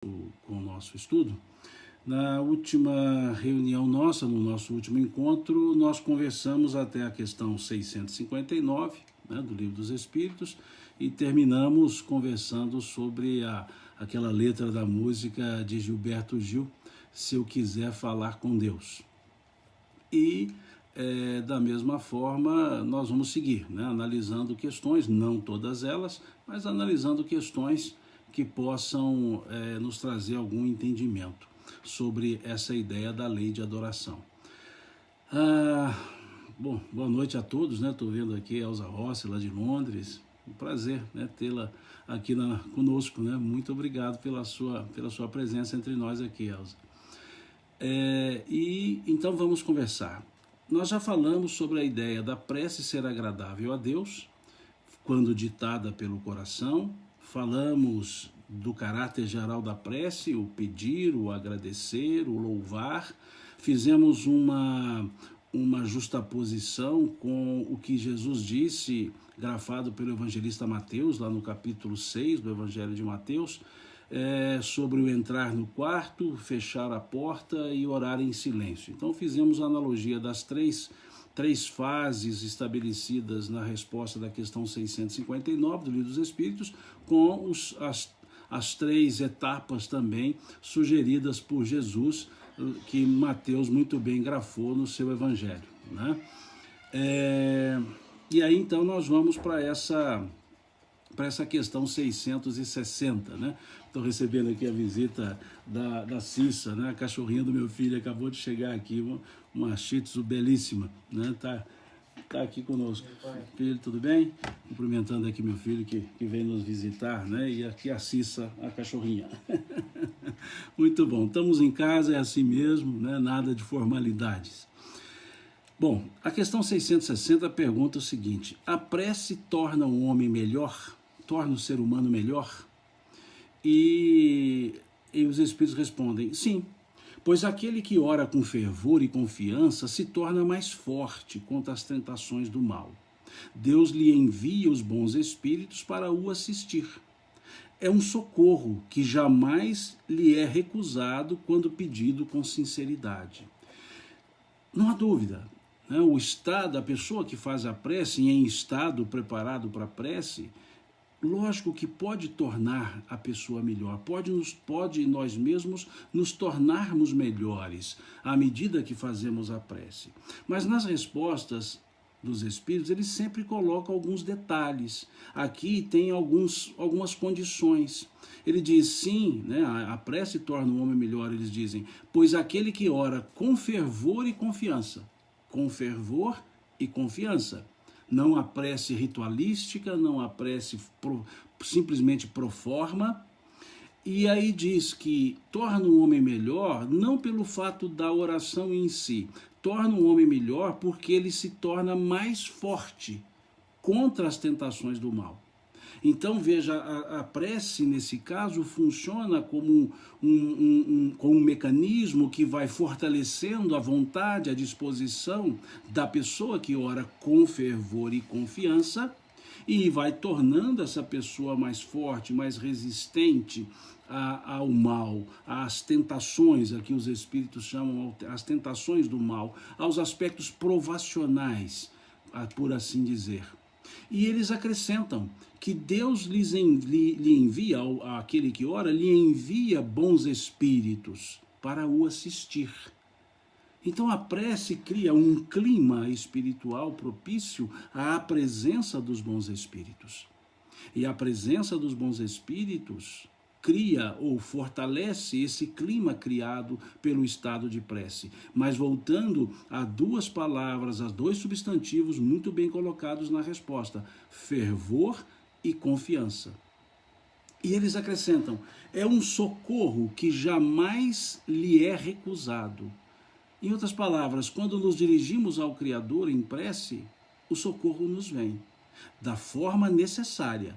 com o nosso estudo. Na última reunião nossa, no nosso último encontro, nós conversamos até a questão 659, do Livro dos Espíritos, e terminamos conversando sobre aquela letra da música de Gilberto Gil, Se Eu Quiser Falar com Deus. E, da mesma forma, nós vamos seguir, analisando questões, não todas elas, mas analisando questões que possam nos trazer algum entendimento sobre essa ideia da lei de adoração. Bom, boa noite a todos, estou vendo aqui a Elza Rossi, lá de Londres, um prazer tê-la aqui conosco, muito obrigado pela sua presença entre nós aqui, Elza. E então vamos conversar. Nós já falamos sobre a ideia da prece ser agradável a Deus, quando ditada pelo coração. Falamos do caráter geral da prece, o pedir, o agradecer, o louvar. Fizemos uma justaposição com o que Jesus disse, grafado pelo evangelista Mateus, lá no capítulo 6 do Evangelho de Mateus, sobre o entrar no quarto, fechar a porta e orar em silêncio. Então fizemos a analogia das três fases estabelecidas na resposta da questão 659 do Livro dos Espíritos, com as três etapas também sugeridas por Jesus, que Mateus muito bem grafou no seu Evangelho. E aí então nós vamos para essa questão 660, Estou recebendo aqui a visita da Cissa, a cachorrinha do meu filho, acabou de chegar aqui, uma Shih Tzu belíssima, tá aqui conosco. Filho, tudo bem? Cumprimentando aqui meu filho que vem nos visitar, e aqui a Cissa, a cachorrinha. Muito bom, estamos em casa, é assim mesmo, nada de formalidades. Bom, a questão 660 pergunta o seguinte: a prece torna o homem melhor? Torna o ser humano melhor? E os Espíritos respondem, sim, pois aquele que ora com fervor e confiança se torna mais forte contra as tentações do mal. Deus lhe envia os bons espíritos para o assistir. É um socorro que jamais lhe é recusado quando pedido com sinceridade. Não há dúvida, o estado, a pessoa que faz a prece em estado preparado para a prece, lógico que pode tornar a pessoa melhor, pode nós mesmos nos tornarmos melhores à medida que fazemos a prece. Mas nas respostas dos Espíritos, eles sempre colocam alguns detalhes. Aqui tem algumas condições. Ele diz, sim, a prece torna o homem melhor, eles dizem, pois aquele que ora com fervor e confiança. Com fervor e confiança. Não há prece ritualística, não há prece simplesmente pro forma. E aí diz que torna o homem melhor não pelo fato da oração em si, torna o homem melhor porque ele se torna mais forte contra as tentações do mal. Então, veja, a prece, nesse caso, funciona como um mecanismo que vai fortalecendo a vontade, a disposição da pessoa que ora com fervor e confiança e vai tornando essa pessoa mais forte, mais resistente ao mal, às tentações, aqui os Espíritos chamam as tentações do mal, aos aspectos provacionais, por assim dizer. E eles acrescentam que Deus lhe envia, àquele que ora, lhe envia bons espíritos para o assistir. Então a prece cria um clima espiritual propício à presença dos bons espíritos. E a presença dos bons espíritos cria ou fortalece esse clima criado pelo estado de prece. Mas voltando a duas palavras, a dois substantivos muito bem colocados na resposta, fervor e confiança. E eles acrescentam, é um socorro que jamais lhe é recusado. Em outras palavras, quando nos dirigimos ao Criador em prece, o socorro nos vem da forma necessária,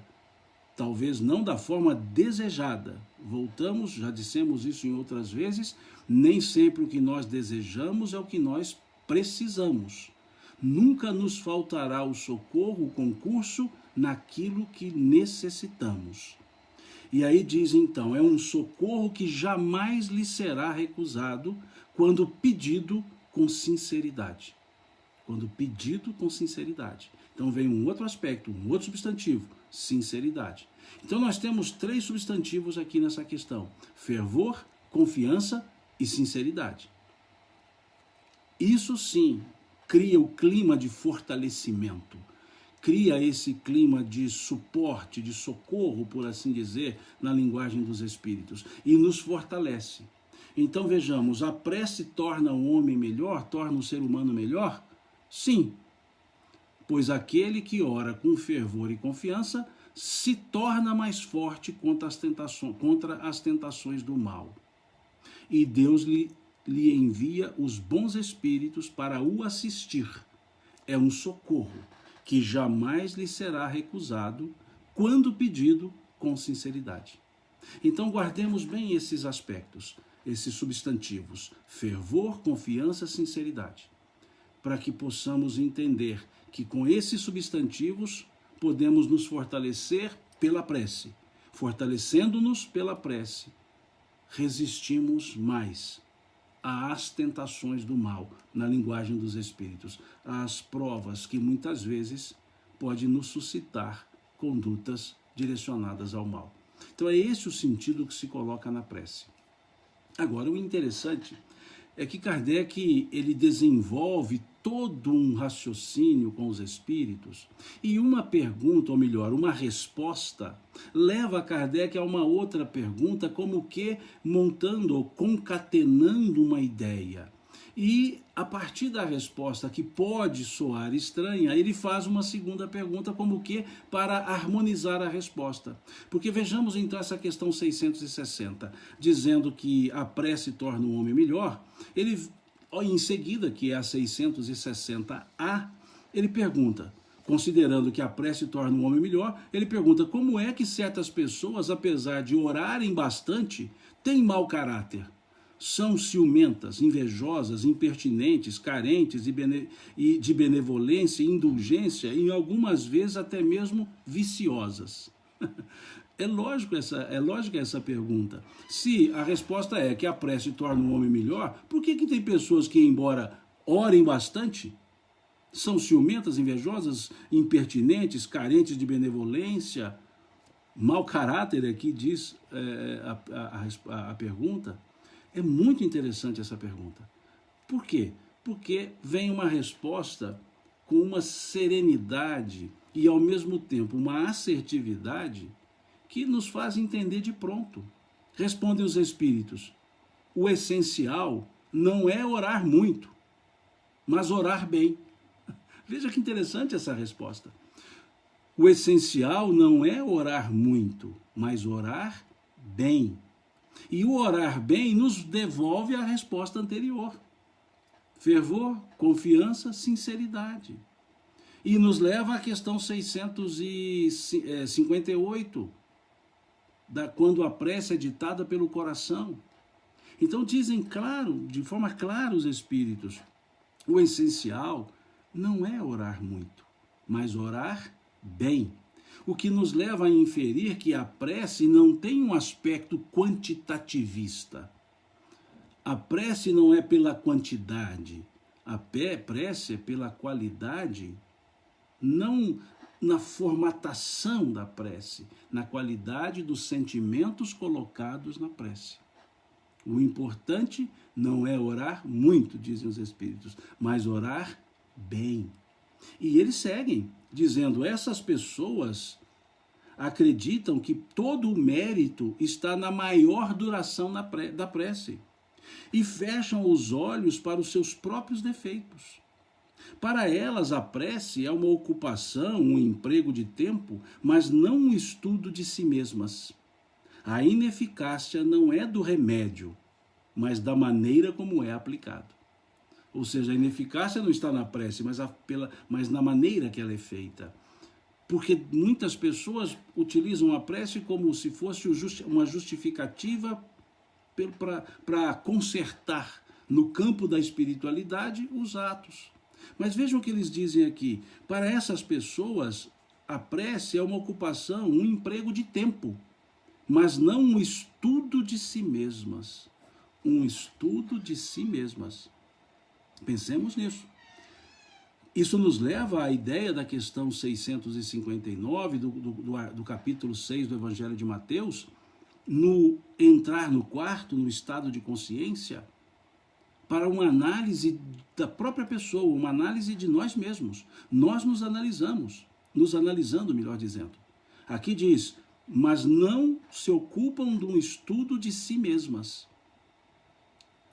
talvez não da forma desejada. Voltamos, já dissemos isso em outras vezes, nem sempre o que nós desejamos é o que nós precisamos. Nunca nos faltará o socorro, o concurso, naquilo que necessitamos. E aí diz então, é um socorro que jamais lhe será recusado quando pedido com sinceridade. Quando pedido com sinceridade. Então vem um outro aspecto, um outro substantivo, sinceridade. Então nós temos 3 substantivos aqui nessa questão: fervor, confiança e sinceridade. Isso sim cria o clima de fortalecimento, cria esse clima de suporte, de socorro, por assim dizer, na linguagem dos espíritos, e nos fortalece. Então vejamos, a prece torna o homem melhor, torna o ser humano melhor? Sim, pois aquele que ora com fervor e confiança se torna mais forte contra as tentações do mal. E Deus lhe envia os bons espíritos para o assistir. É um socorro que jamais lhe será recusado quando pedido com sinceridade. Então guardemos bem esses aspectos, esses substantivos: fervor, confiança, sinceridade, para que possamos entender que com esses substantivos podemos nos fortalecer pela prece. Fortalecendo-nos pela prece, resistimos mais às tentações do mal, na linguagem dos espíritos, às provas que muitas vezes podem nos suscitar condutas direcionadas ao mal. Então é esse o sentido que se coloca na prece. Agora, o interessante é que Kardec ele desenvolve todo um raciocínio com os espíritos, e uma pergunta, ou melhor, uma resposta, leva Kardec a uma outra pergunta, como que montando ou concatenando uma ideia. E a partir da resposta, que pode soar estranha, ele faz uma segunda pergunta, como que para harmonizar a resposta. Porque vejamos então essa questão 660, dizendo que a prece torna o homem melhor. Ele, em seguida, que é a 660A, ele pergunta, considerando que a prece torna o homem melhor, ele pergunta como é que certas pessoas, apesar de orarem bastante, têm mau caráter. São ciumentas, invejosas, impertinentes, carentes de benevolência e indulgência, e algumas vezes até mesmo viciosas. É lógica essa pergunta. Se a resposta é que a prece torna o homem melhor, por que tem pessoas que, embora orem bastante, são ciumentas, invejosas, impertinentes, carentes de benevolência, mau caráter, aqui diz a pergunta? É muito interessante essa pergunta. Por quê? Porque vem uma resposta com uma serenidade e, ao mesmo tempo, uma assertividade que nos faz entender de pronto. Respondem os espíritos: o essencial não é orar muito, mas orar bem. Veja que interessante essa resposta. O essencial não é orar muito, mas orar bem. E o orar bem nos devolve a resposta anterior: fervor, confiança, sinceridade. E nos leva à questão 658, quando a prece é ditada pelo coração. Então dizem claro, de forma clara os espíritos, o essencial não é orar muito, mas orar bem. O que nos leva a inferir que a prece não tem um aspecto quantitativista. A prece não é pela quantidade, a prece é pela qualidade, não na formatação da prece, na qualidade dos sentimentos colocados na prece. O importante não é orar muito, dizem os espíritos, mas orar bem. E eles seguem dizendo: essas pessoas acreditam que todo o mérito está na maior duração da prece e fecham os olhos para os seus próprios defeitos. Para elas, a prece é uma ocupação, um emprego de tempo, mas não um estudo de si mesmas. A ineficácia não é do remédio, mas da maneira como é aplicado. Ou seja, a ineficácia não está na prece, mas na maneira que ela é feita. Porque muitas pessoas utilizam a prece como se fosse uma justificativa para consertar no campo da espiritualidade os atos. Mas vejam o que eles dizem aqui: para essas pessoas, a prece é uma ocupação, um emprego de tempo, mas não um estudo de si mesmas. Um estudo de si mesmas. Pensemos nisso. Isso nos leva à ideia da questão 659 do capítulo 6 do Evangelho de Mateus, no entrar no quarto, no estado de consciência, para uma análise da própria pessoa, uma análise de nós mesmos. Nós nos analisando, melhor dizendo. Aqui diz, mas não se ocupam de um estudo de si mesmas.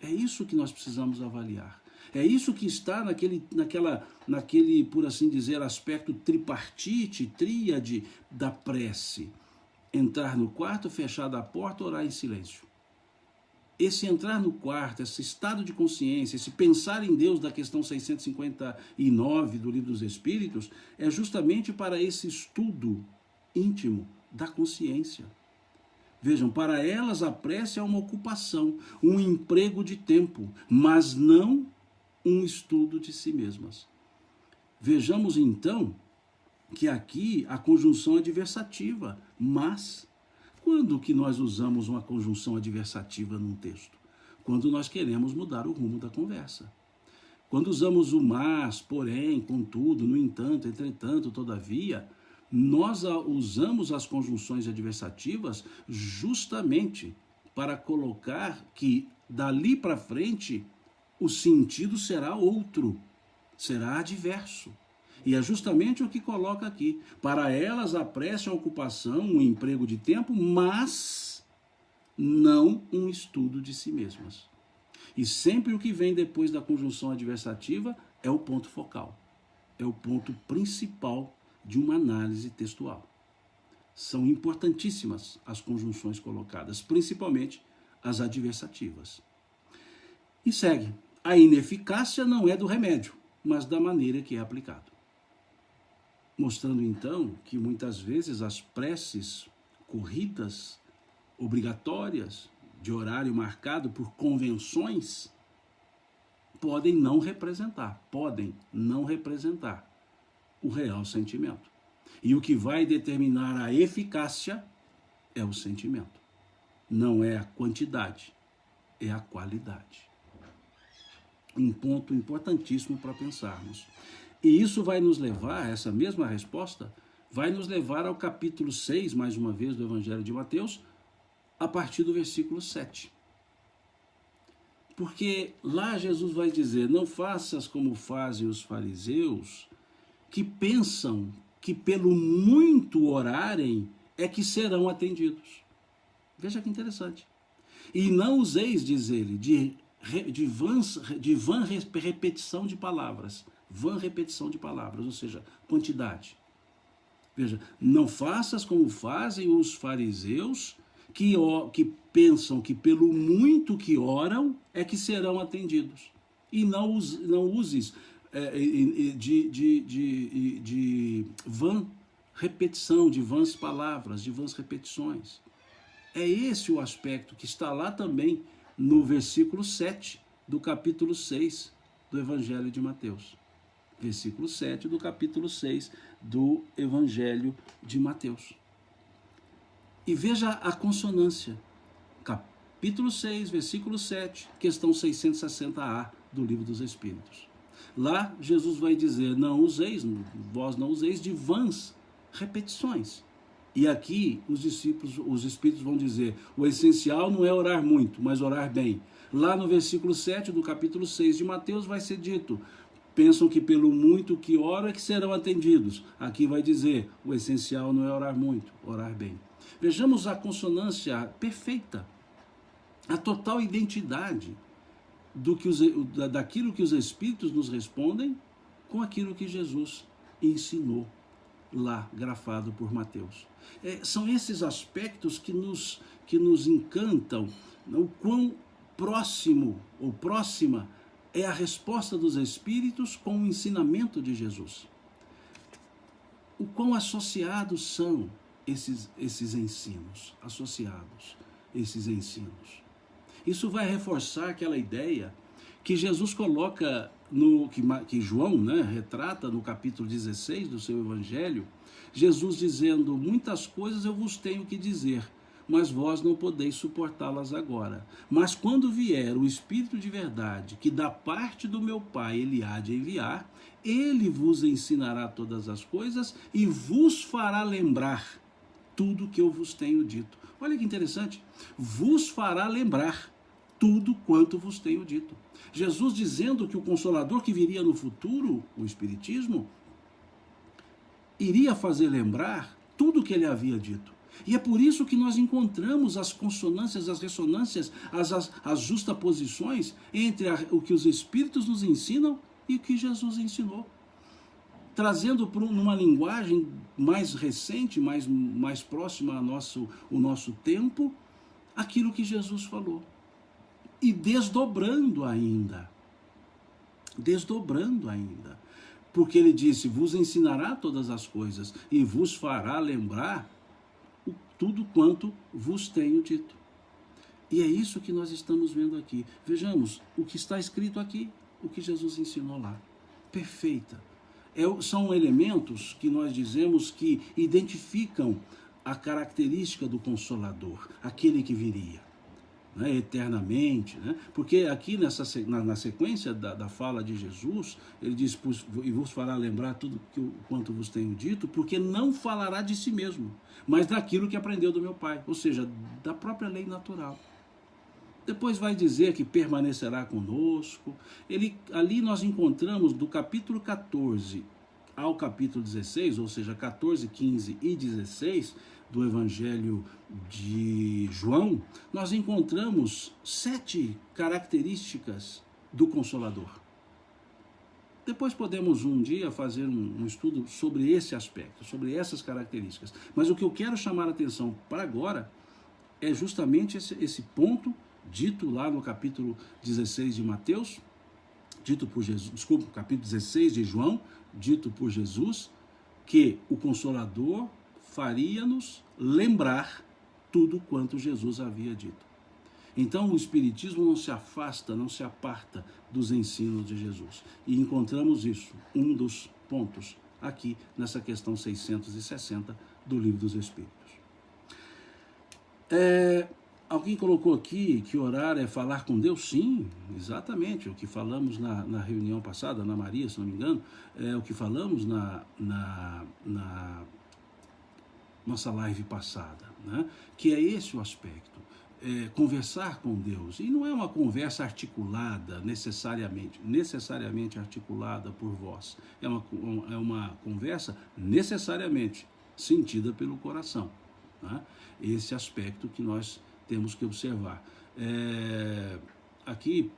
É isso que nós precisamos avaliar. É isso que está naquele, por assim dizer, aspecto tripartite, tríade da prece. Entrar no quarto, fechar a porta, orar em silêncio. Esse entrar no quarto, esse estado de consciência, esse pensar em Deus da questão 659 do Livro dos Espíritos, é justamente para esse estudo íntimo da consciência. Vejam, para elas a prece é uma ocupação, um emprego de tempo, mas não um estudo de si mesmas. Vejamos então que aqui a conjunção adversativa, mas quando que nós usamos uma conjunção adversativa num texto? Quando nós queremos mudar o rumo da conversa. Quando usamos o mas, porém, contudo, no entanto, entretanto, todavia, nós usamos as conjunções adversativas justamente para colocar que dali para frente o sentido será outro, será adverso. E é justamente o que coloca aqui. Para elas a prece é uma ocupação, um emprego de tempo, mas não um estudo de si mesmas. E sempre o que vem depois da conjunção adversativa é o ponto focal, é o ponto principal de uma análise textual. São importantíssimas as conjunções colocadas, principalmente as adversativas. E segue. A ineficácia não é do remédio, mas da maneira que é aplicado. Mostrando então que muitas vezes as preces corridas, obrigatórias, de horário marcado por convenções, podem não representar o real sentimento. E o que vai determinar a eficácia é o sentimento. Não é a quantidade, é a qualidade. Um ponto importantíssimo para pensarmos. E isso vai nos levar, essa mesma resposta, vai nos levar ao capítulo 6, mais uma vez, do Evangelho de Mateus, a partir do versículo 7. Porque lá Jesus vai dizer, não faças como fazem os fariseus, que pensam que pelo muito orarem é que serão atendidos. Veja que interessante. E não useis, diz ele, de vã repetição de palavras. Vã repetição de palavras, ou seja, quantidade. Veja, não faças como fazem os fariseus, que pensam que pelo muito que oram é que serão atendidos. E não uses de vã repetição, de vãs palavras, de vãs repetições. É esse o aspecto que está lá também no versículo 7 do capítulo 6 do Evangelho de Mateus. Versículo 7 do capítulo 6 do Evangelho de Mateus. E veja a consonância. Capítulo 6, versículo 7, questão 660A do Livro dos Espíritos. Lá Jesus vai dizer, vós não useis de vãs repetições. E aqui os espíritos vão dizer, o essencial não é orar muito, mas orar bem. Lá no versículo 7 do capítulo 6 de Mateus vai ser dito, pensam que pelo muito que oram é que serão atendidos. Aqui vai dizer, o essencial não é orar muito, orar bem. Vejamos a consonância perfeita, a total identidade daquilo que os Espíritos nos respondem com aquilo que Jesus ensinou lá, grafado por Mateus. São esses aspectos que nos encantam, o quão próximo ou próxima é a resposta dos Espíritos com o ensinamento de Jesus. O quão associados são esses ensinos, Isso vai reforçar aquela ideia que Jesus coloca, que João retrata no capítulo 16 do seu Evangelho, Jesus dizendo, muitas coisas eu vos tenho que dizer, mas vós não podeis suportá-las agora. Mas quando vier o Espírito de verdade, que da parte do meu Pai ele há de enviar, ele vos ensinará todas as coisas e vos fará lembrar tudo que eu vos tenho dito. Olha que interessante. Vos fará lembrar tudo quanto vos tenho dito. Jesus dizendo que o Consolador que viria no futuro, o Espiritismo, iria fazer lembrar tudo que ele havia dito. E é por isso que nós encontramos as consonâncias, as ressonâncias, as justaposições entre o que os Espíritos nos ensinam e o que Jesus ensinou. Trazendo numa linguagem mais recente, mais próxima ao nosso tempo, aquilo que Jesus falou. E desdobrando ainda. Porque ele disse, vos ensinará todas as coisas e vos fará lembrar tudo quanto vos tenho dito. E é isso que nós estamos vendo aqui. Vejamos o que está escrito aqui, o que Jesus ensinou lá. Perfeita. São elementos que nós dizemos que identificam a característica do Consolador, aquele que viria, né, eternamente, né? Porque aqui na sequência da fala de Jesus, ele diz, e vos fará lembrar tudo quanto vos tenho dito, porque não falará de si mesmo, mas daquilo que aprendeu do meu Pai, ou seja, da própria lei natural. Depois vai dizer que permanecerá conosco. Ali nós encontramos do capítulo 14 ao capítulo 16, ou seja, 14, 15 e 16 do Evangelho de João, nós encontramos 7 características do Consolador. Depois podemos um dia fazer um estudo sobre esse aspecto, sobre essas características. Mas o que eu quero chamar a atenção para agora é justamente esse ponto dito lá no capítulo 16 de Mateus, dito por Jesus, desculpa, capítulo 16 de João, dito por Jesus, que o Consolador faria-nos lembrar tudo quanto Jesus havia dito. Então o Espiritismo não se afasta, não se aparta dos ensinos de Jesus. E encontramos isso, um dos pontos, aqui nessa questão 660 do Livro dos Espíritos. Alguém colocou aqui que orar é falar com Deus? Sim, exatamente. O que falamos na reunião passada, na Maria, se não me engano, é o que falamos na nossa live passada, né? Que é esse o aspecto. Conversar com Deus. E não é uma conversa articulada, necessariamente articulada por vós. É uma conversa necessariamente sentida pelo coração, né? Esse aspecto que nós temos que observar. Aqui,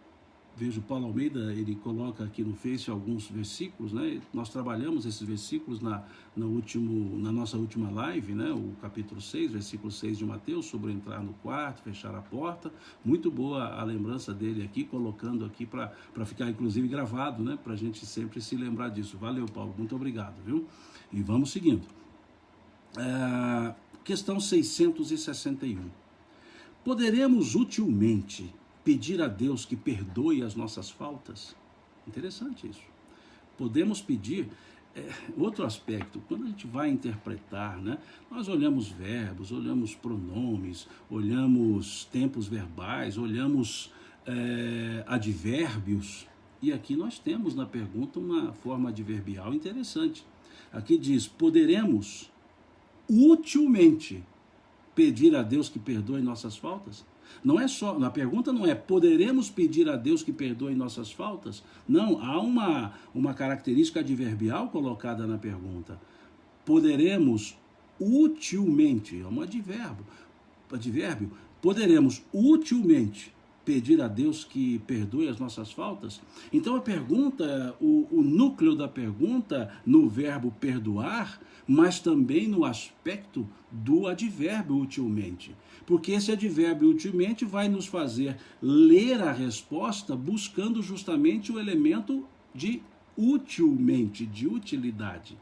vejo Paulo Almeida, ele coloca aqui no Face alguns versículos, né? Nós trabalhamos esses versículos na nossa última live, né? O capítulo 6, versículo 6 de Mateus, sobre entrar no quarto, fechar a porta. Muito boa a lembrança dele aqui, colocando aqui para ficar inclusive gravado, né? Para a gente sempre se lembrar disso. Valeu, Paulo, muito obrigado, viu? E vamos seguindo. Questão 661. Poderemos utilmente pedir a Deus que perdoe as nossas faltas? Interessante isso. Podemos pedir. Outro aspecto, quando a gente vai interpretar, né, nós olhamos verbos, olhamos pronomes, olhamos tempos verbais, olhamos advérbios, e aqui nós temos na pergunta uma forma adverbial interessante. Aqui diz, poderemos utilmente pedir a Deus que perdoe nossas faltas? Não é só, na pergunta não é, poderemos pedir a Deus que perdoe nossas faltas? Não, há uma característica adverbial colocada na pergunta. Poderemos utilmente, é um advérbio, poderemos utilmente pedir a Deus que perdoe as nossas faltas? Então a pergunta, o núcleo da pergunta no verbo perdoar, mas também no aspecto do advérbio utilmente. Porque esse advérbio utilmente vai nos fazer ler a resposta buscando justamente o elemento de utilmente, de utilidade.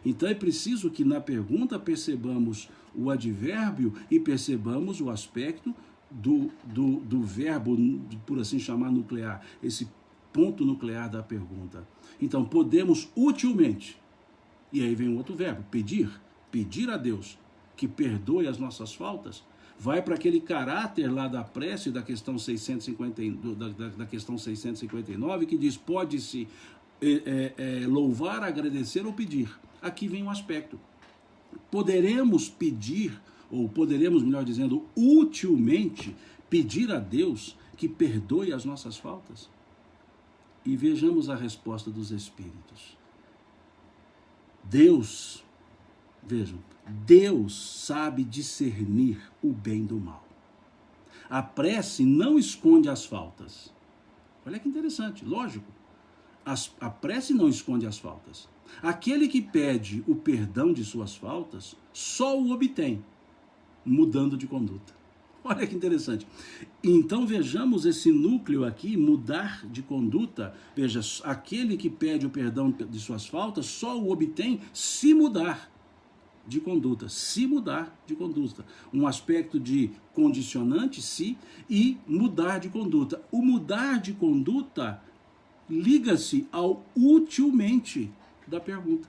Então é preciso que na pergunta percebamos o advérbio e percebamos o aspecto do verbo, por assim chamar, nuclear, esse ponto nuclear da pergunta. Então, podemos utilmente, e aí vem um outro verbo, pedir a Deus que perdoe as nossas faltas, vai para aquele caráter lá da prece da questão 650, da questão 659, que diz: pode-se louvar, agradecer ou pedir. Aqui vem um aspecto. Poderemos pedir, ou poderemos, melhor dizendo, utilmente pedir a Deus que perdoe as nossas faltas? E vejamos a resposta dos Espíritos. Vejam, Deus sabe discernir o bem do mal. A prece não esconde as faltas. Olha que interessante, lógico. A prece não esconde as faltas. Aquele que pede o perdão de suas faltas, só o obtém, mudando de conduta. Olha que interessante. Então vejamos esse núcleo aqui, mudar de conduta. Veja, aquele que pede o perdão de suas faltas, só o obtém se mudar de conduta. Se mudar de conduta. Um aspecto de condicionante, se, e mudar de conduta. O mudar de conduta liga-se ao utilmente da pergunta.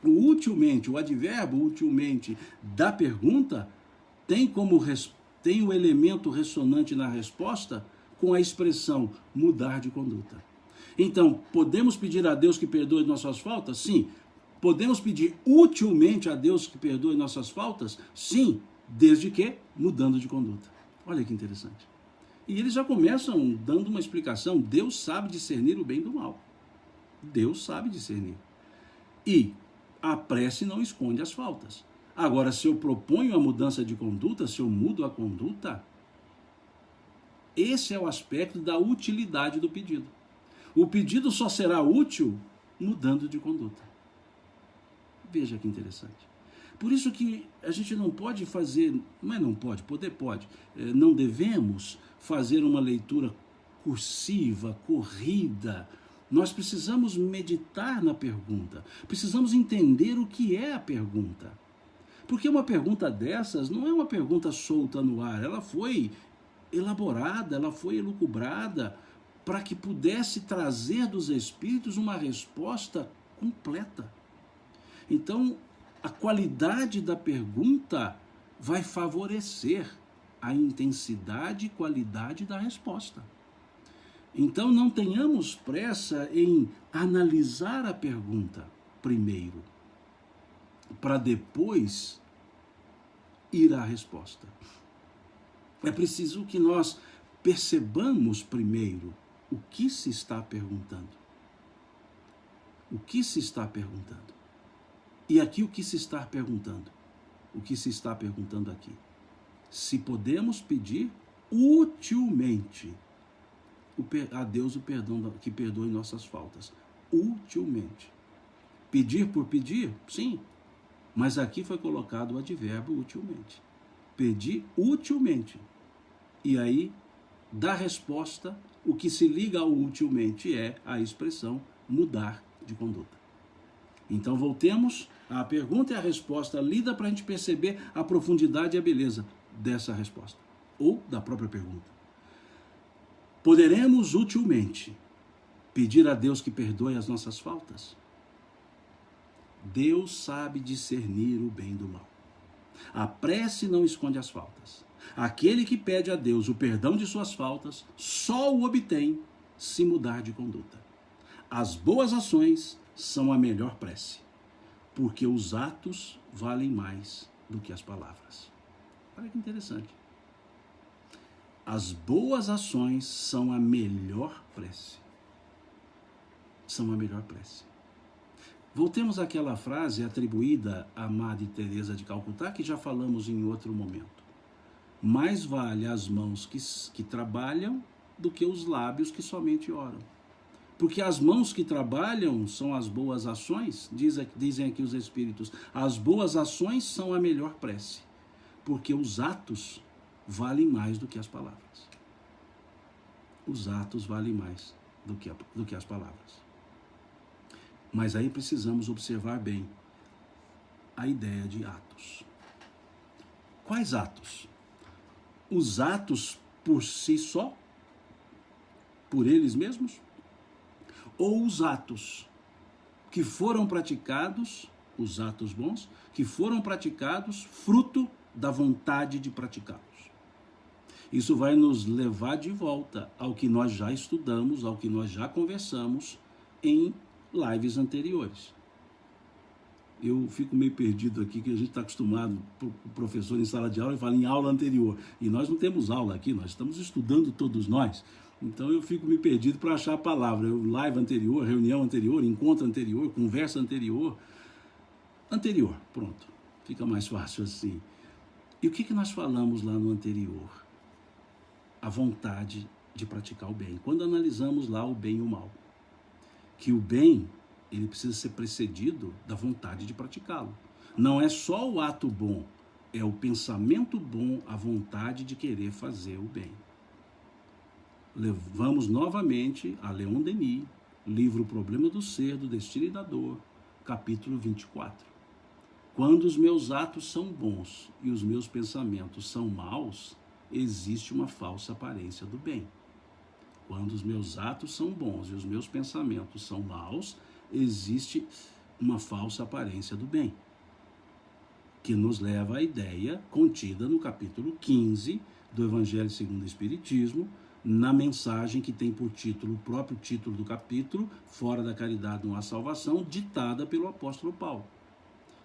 O utilmente, o advérbio utilmente da pergunta tem o elemento ressonante na resposta com a expressão mudar de conduta. Então, podemos pedir a Deus que perdoe nossas faltas? Sim. Podemos pedir utilmente a Deus que perdoe nossas faltas? Sim, desde que mudando de conduta. Olha que interessante. E eles já começam dando uma explicação. Deus sabe discernir o bem do mal. Deus sabe discernir. E a prece não esconde as faltas. Agora, se eu proponho a mudança de conduta, se eu mudo a conduta, esse é o aspecto da utilidade do pedido. O pedido só será útil mudando de conduta. Veja que interessante. Por isso que a gente não pode fazer, mas não pode, poder pode, não devemos fazer uma leitura cursiva, corrida. Nós precisamos meditar na pergunta, precisamos entender o que é a pergunta. Porque uma pergunta dessas não é uma pergunta solta no ar, ela foi elaborada, ela foi elucubrada para que pudesse trazer dos Espíritos uma resposta completa. Então, a qualidade da pergunta vai favorecer a intensidade e qualidade da resposta. Então, não tenhamos pressa em analisar a pergunta primeiro, para depois ir à resposta. É preciso que nós percebamos primeiro o que se está perguntando. O que se está perguntando? E aqui o que se está perguntando? O que se está perguntando aqui? Se podemos pedir utilmente a Deus o perdão, que perdoe nossas faltas. Utilmente. Pedir por pedir? Sim. Mas aqui foi colocado o advérbio utilmente. Pedir utilmente. E aí, da resposta, o que se liga ao utilmente é a expressão mudar de conduta. Então voltemos à pergunta e à resposta lida para a gente perceber a profundidade e a beleza dessa resposta, ou da própria pergunta. Poderemos utilmente pedir a Deus que perdoe as nossas faltas? Deus sabe discernir o bem do mal. A prece não esconde as faltas. Aquele que pede a Deus o perdão de suas faltas, só o obtém se mudar de conduta. As boas ações são a melhor prece, porque os atos valem mais do que as palavras. Olha que interessante. As boas ações são a melhor prece. São a melhor prece. Voltemos àquela frase atribuída a Madre Teresa de Calcutá, que já falamos em outro momento. Mais vale as mãos que trabalham do que os lábios que somente oram. Porque as mãos que trabalham são as boas ações, dizem aqui os Espíritos. As boas ações são a melhor prece, porque os atos valem mais do que as palavras. Os atos valem mais do que as palavras. Mas aí precisamos observar bem a ideia de atos. Quais atos? Os atos por si só? Por eles mesmos? Ou os atos que foram praticados, os atos bons, que foram praticados fruto da vontade de praticá-los. Isso vai nos levar de volta ao que nós já estudamos, ao que nós já conversamos em lives anteriores. Eu fico meio perdido aqui, que a gente está acostumado, o professor em sala de aula e fala em aula anterior. E nós não temos aula aqui, nós estamos estudando todos nós. Então eu fico meio perdido para achar a palavra. Live anterior, reunião anterior, encontro anterior, conversa anterior. Anterior, pronto. Fica mais fácil assim. E o que nós falamos lá no anterior? A vontade de praticar o bem. Quando analisamos lá o bem e o mal. Que o bem, ele precisa ser precedido da vontade de praticá-lo. Não é só o ato bom, é o pensamento bom, a vontade de querer fazer o bem. Levamos novamente a Leon Denis, livro O Problema do Ser, do Destino e da Dor, capítulo 24. Quando os meus atos são bons e os meus pensamentos são maus, existe uma falsa aparência do bem. Quando os meus atos são bons e os meus pensamentos são maus, existe uma falsa aparência do bem, que nos leva à ideia contida no capítulo 15 do Evangelho segundo o Espiritismo, na mensagem que tem por título, o próprio título do capítulo, Fora da Caridade não há salvação, ditada pelo apóstolo Paulo.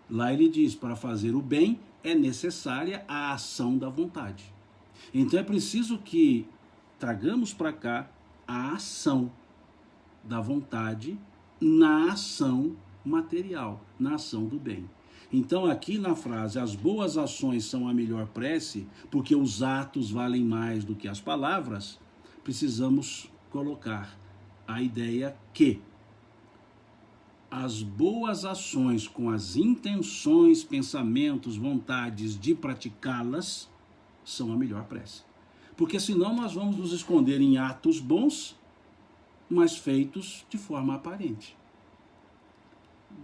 Lá ele diz, para fazer o bem é necessária a ação da vontade. Então é preciso que tragamos para cá a ação da vontade na ação material, na ação do bem. Então aqui na frase, as boas ações são a melhor prece, porque os atos valem mais do que as palavras, precisamos colocar a ideia que as boas ações com as intenções, pensamentos, vontades de praticá-las são a melhor prece. Porque senão nós vamos nos esconder em atos bons, mas feitos de forma aparente.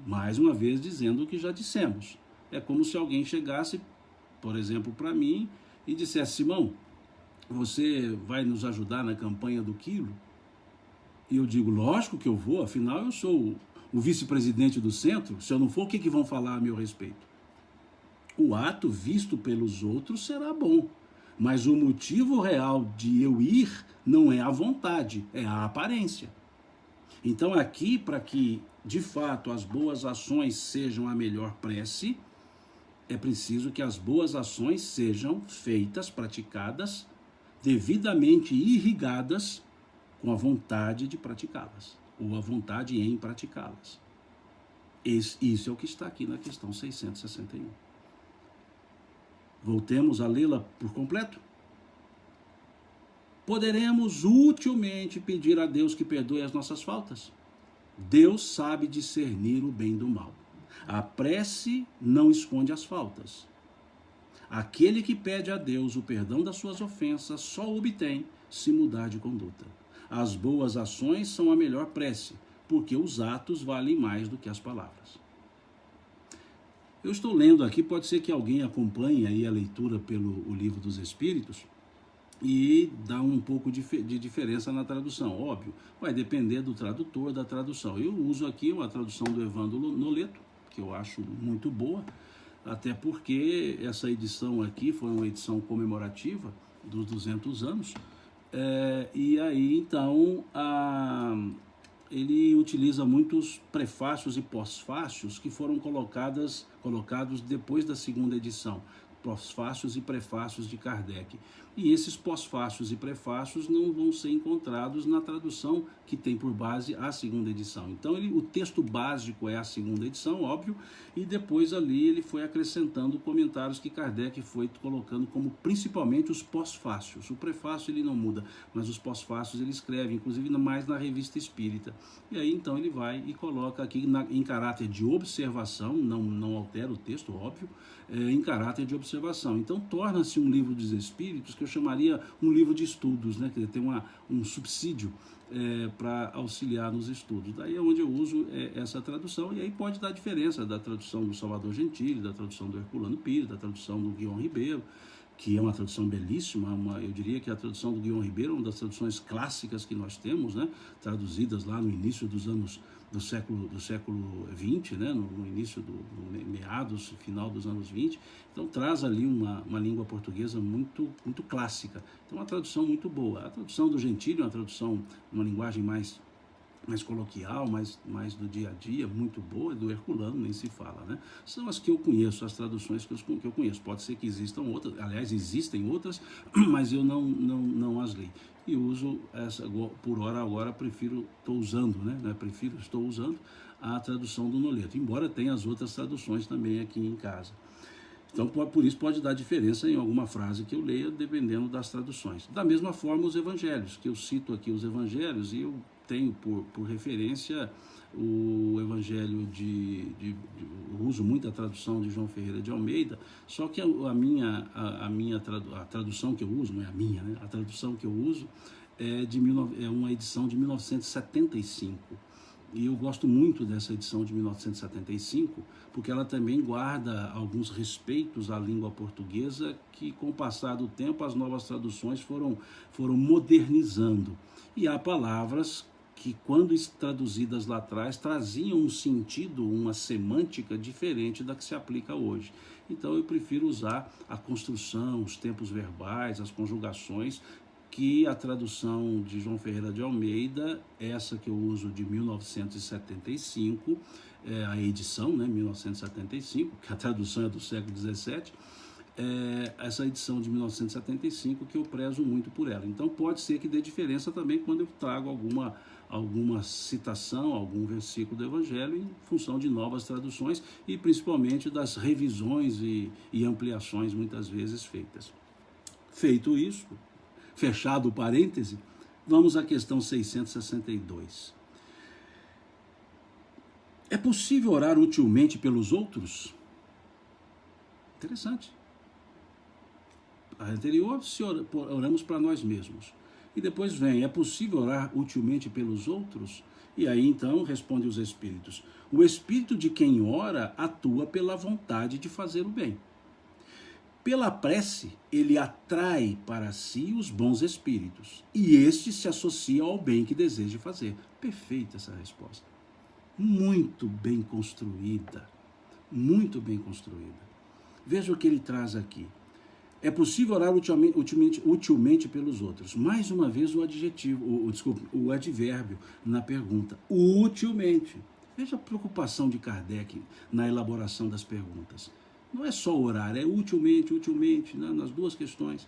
Mais uma vez dizendo o que já dissemos. É como se alguém chegasse, por exemplo, para mim e dissesse, Simão, você vai nos ajudar na campanha do quilo? E eu digo, lógico que eu vou, afinal eu sou o vice-presidente do centro, se eu não for, o que vão falar a meu respeito? O ato visto pelos outros será bom, mas o motivo real de eu ir não é a vontade, é a aparência. Então aqui, para que de fato as boas ações sejam a melhor prece, é preciso que as boas ações sejam feitas, praticadas, devidamente irrigadas com a vontade de praticá-las, ou a vontade em praticá-las. Isso é o que está aqui na questão 661. Voltemos a lê-la por completo. Poderemos utilmente pedir a Deus que perdoe as nossas faltas. Deus sabe discernir o bem do mal. A prece não esconde as faltas. Aquele que pede a Deus o perdão das suas ofensas só obtém se mudar de conduta. As boas ações são a melhor prece, porque os atos valem mais do que as palavras. Eu estou lendo aqui, pode ser que alguém acompanhe aí a leitura pelo o Livro dos Espíritos e dá um pouco de diferença na tradução. Óbvio, vai depender do tradutor, da tradução. Eu uso aqui uma tradução do Evandro Noleto, que eu acho muito boa, até porque essa edição aqui foi uma edição comemorativa dos 200 anos, e aí então ele utiliza muitos prefácios e pós-fácios que foram colocados depois da segunda edição, pós-fácios e prefácios de Kardec. E esses pós-fácios e prefácios não vão ser encontrados na tradução que tem por base a segunda edição. Então o texto básico é a segunda edição, óbvio, e depois ali ele foi acrescentando comentários que Kardec foi colocando como principalmente os pós-fácios. O prefácio ele não muda, mas os pós-fácios ele escreve, inclusive mais na Revista Espírita. E aí então ele vai e coloca aqui em caráter de observação, não altera o texto, óbvio, em caráter de observação. Então torna-se um livro dos Espíritos que eu chamaria um livro de estudos, né? Quer dizer, tem um subsídio para auxiliar nos estudos. Daí é onde eu uso essa tradução, e aí pode dar diferença da tradução do Salvador Gentili, da tradução do Herculano Pires, da tradução do Guion Ribeiro, que é uma tradução belíssima, eu diria que a tradução do Guion Ribeiro é uma das traduções clássicas que nós temos, né, traduzidas lá no início do século XX, né, no início meados, final dos anos 20. Então traz ali uma língua portuguesa muito clássica. Então uma tradução muito boa. A tradução do Gentili é uma tradução, uma linguagem mais coloquial, mais do dia a dia, muito boa, do Herculano nem se fala, né? São as que eu conheço, as traduções que eu conheço. Pode ser que existam outras, aliás, existem outras, mas eu não as li. E uso essa, por hora agora, estou usando a tradução do Noleto, embora tenha as outras traduções também aqui em casa. Então, por isso pode dar diferença em alguma frase que eu leia, dependendo das traduções. Da mesma forma, os evangelhos, que eu cito aqui os evangelhos, e eu tenho por referência o evangelho eu uso muito a tradução de João Ferreira de Almeida, só que a tradução que eu uso, não é a minha, né? A tradução que eu uso é uma edição de 1975. E eu gosto muito dessa edição de 1975, porque ela também guarda alguns respeitos à língua portuguesa que, com o passar do tempo, as novas traduções foram modernizando. E há palavras que, quando traduzidas lá atrás, traziam um sentido, uma semântica diferente da que se aplica hoje. Então eu prefiro usar a construção, os tempos verbais, as conjugações, que a tradução de João Ferreira de Almeida, essa que eu uso de 1975, a edição, né, 1975, que a tradução é do século XVII, essa edição de 1975 que eu prezo muito por ela. Então pode ser que dê diferença também quando eu trago alguma citação, algum versículo do Evangelho em função de novas traduções e principalmente das revisões e ampliações muitas vezes feitas. Feito isso, fechado o parêntese, vamos à questão 662. É possível orar utilmente pelos outros? Interessante. A anterior, se oramos para nós mesmos. E depois vem, é possível orar utilmente pelos outros? E aí então responde os Espíritos. O Espírito de quem ora atua pela vontade de fazer o bem. Pela prece, ele atrai para si os bons espíritos, e este se associa ao bem que deseja fazer. Perfeita essa resposta. Muito bem construída. Muito bem construída. Veja o que ele traz aqui. É possível orar utilmente pelos outros. Mais uma vez o advérbio na pergunta. Utilmente. Veja a preocupação de Kardec na elaboração das perguntas. Não é só orar, é utilmente, né, nas duas questões.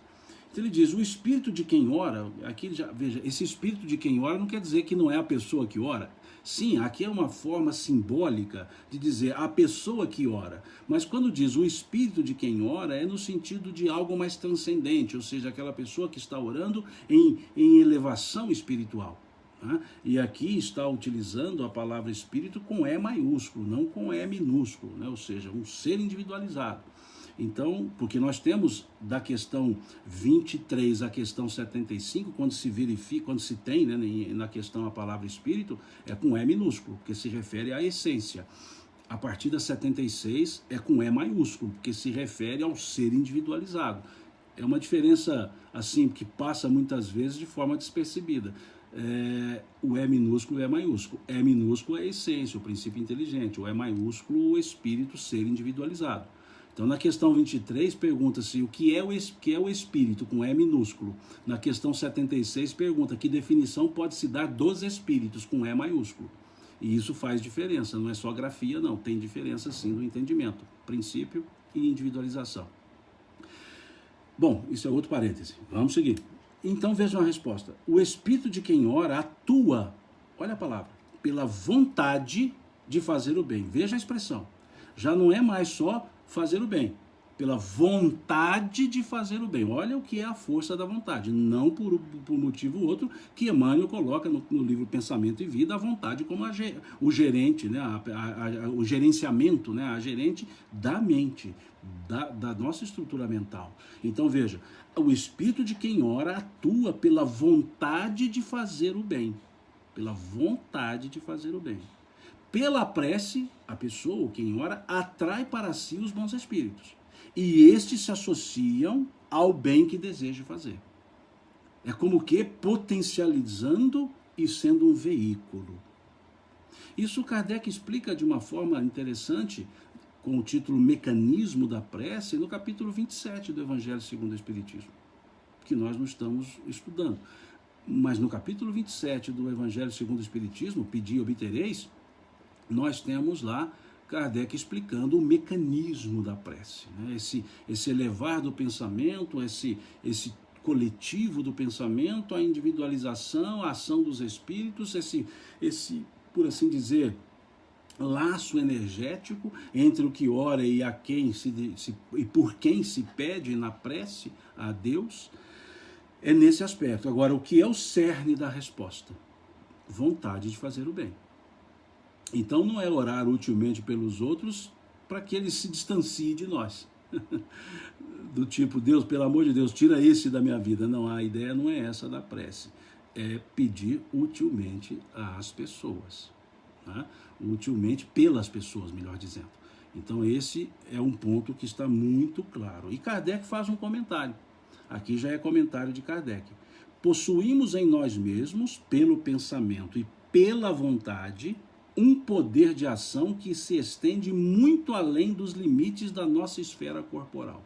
Então ele diz, o espírito de quem ora, aqui veja, esse espírito de quem ora não quer dizer que não é a pessoa que ora. Sim, aqui é uma forma simbólica de dizer a pessoa que ora. Mas quando diz o espírito de quem ora, é no sentido de algo mais transcendente, ou seja, aquela pessoa que está orando em elevação espiritual. E aqui está utilizando a palavra espírito com E maiúsculo, não com E minúsculo, né? Ou seja, um ser individualizado. Então, porque nós temos da questão 23 à questão 75, quando se verifica, quando se tem, né, na questão a palavra espírito, é com E minúsculo, porque se refere à essência. A partir da 76 é com E maiúsculo, porque se refere ao ser individualizado. É uma diferença assim que passa muitas vezes de forma despercebida. O E minúsculo e o E maiúsculo. E minúsculo é a essência, o princípio inteligente. O E maiúsculo, o espírito, ser individualizado. Então, na questão 23, pergunta-se o que é o espírito, com E minúsculo. Na questão 76, pergunta que definição pode se dar dos espíritos, com E maiúsculo. E isso faz diferença, não é só grafia, não. Tem diferença, sim, no entendimento. Princípio e individualização. Bom, isso é outro parêntese. Vamos seguir. Então vejam a resposta. O espírito de quem ora atua, olha a palavra, pela vontade de fazer o bem. Veja a expressão. Já não é mais só fazer o bem, pela vontade de fazer o bem. Olha o que é a força da vontade, não por motivo outro que Emmanuel coloca no livro Pensamento e Vida, a vontade como o gerente, né, o gerenciamento, né, a gerente da mente, da nossa estrutura mental. Então veja, o espírito de quem ora atua pela vontade de fazer o bem, pela vontade de fazer o bem. Pela prece, a pessoa, quem ora, atrai para si os bons espíritos. E estes se associam ao bem que deseja fazer. É como que potencializando e sendo um veículo. Isso Kardec explica de uma forma interessante, com o título Mecanismo da Prece, no capítulo 27 do Evangelho segundo o Espiritismo, que nós não estamos estudando. Mas no capítulo 27 do Evangelho segundo o Espiritismo, Pedi e obtereis, nós temos lá Kardec explicando o mecanismo da prece, né? Esse elevar do pensamento, esse coletivo do pensamento, a individualização, a ação dos espíritos, esse por assim dizer, laço energético entre o que ora e a quem e por quem se pede na prece a Deus, é nesse aspecto. Agora, o que é o cerne da resposta? Vontade de fazer o bem. Então não é orar utilmente pelos outros para que eles se distanciem de nós. Do tipo, Deus, pelo amor de Deus, tira esse da minha vida. Não, a ideia não é essa da prece. É pedir utilmente às pessoas. Né? Utilmente pelas pessoas, melhor dizendo. Então esse é um ponto que está muito claro. E Kardec faz um comentário. Aqui já é comentário de Kardec. Possuímos em nós mesmos, pelo pensamento e pela vontade, um poder de ação que se estende muito além dos limites da nossa esfera corporal.